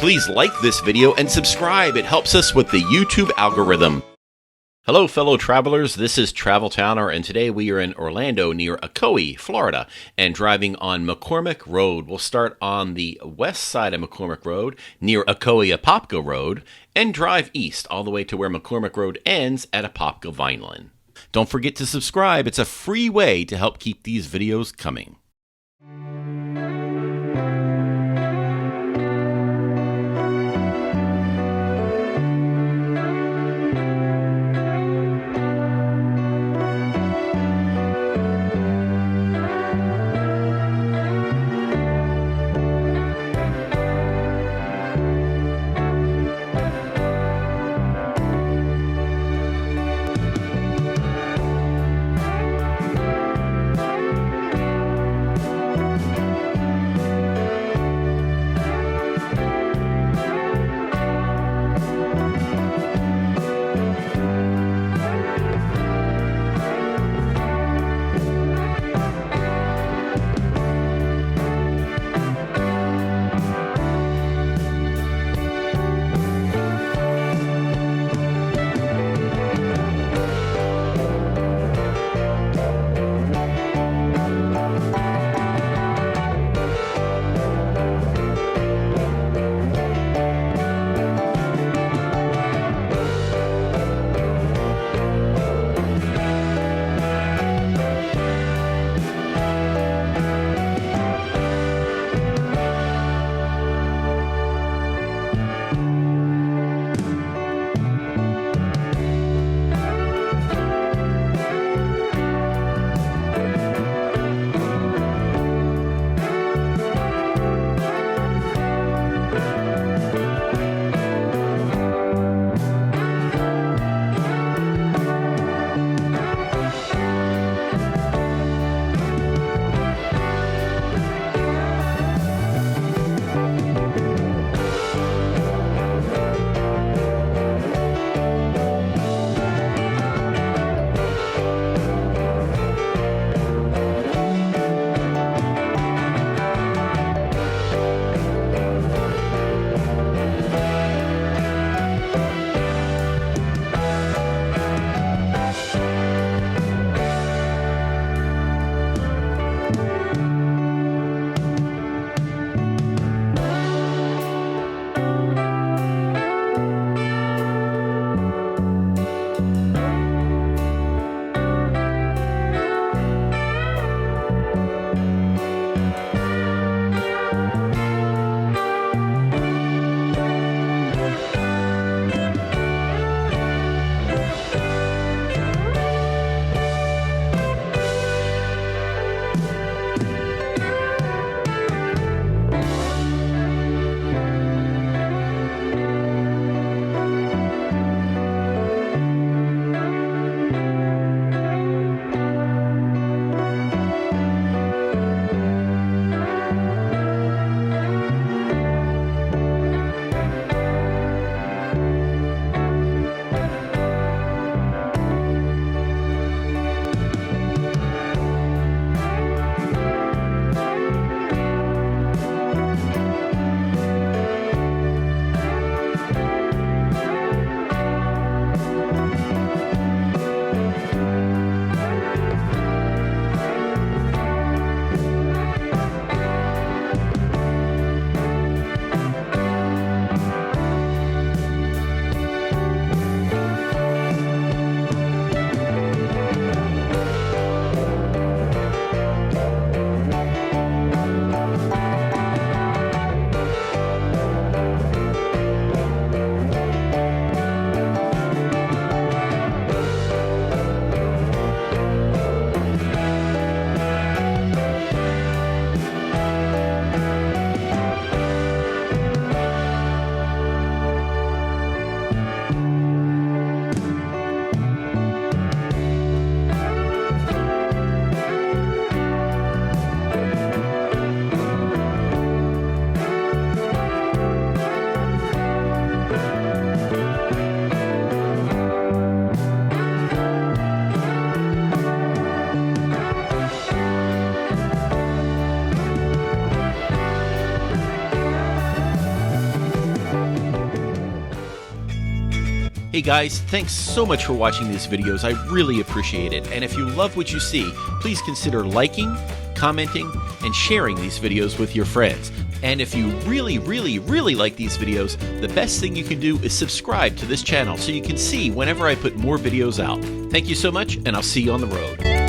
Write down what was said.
Please like this video and subscribe. It helps us with the YouTube algorithm. Hello, fellow travelers. This is Travel Towner, and today we are in Orlando near Ocoee, Florida, and driving on McCormick Road. We'll start on the west side of McCormick Road near Ocoee-Apopka Road and drive east all the way to where McCormick Road ends at Apopka Vineland. Don't forget to subscribe. It's a free way to help keep these videos coming. Hey guys, thanks so much for watching these videos. I really appreciate it. And if you love what you see, please consider liking, commenting, and sharing these videos with your friends. And if you really like these videos, the best thing you can do is subscribe to this channel so you can see whenever I put more videos out. Thank you so much, and I'll see you on the road.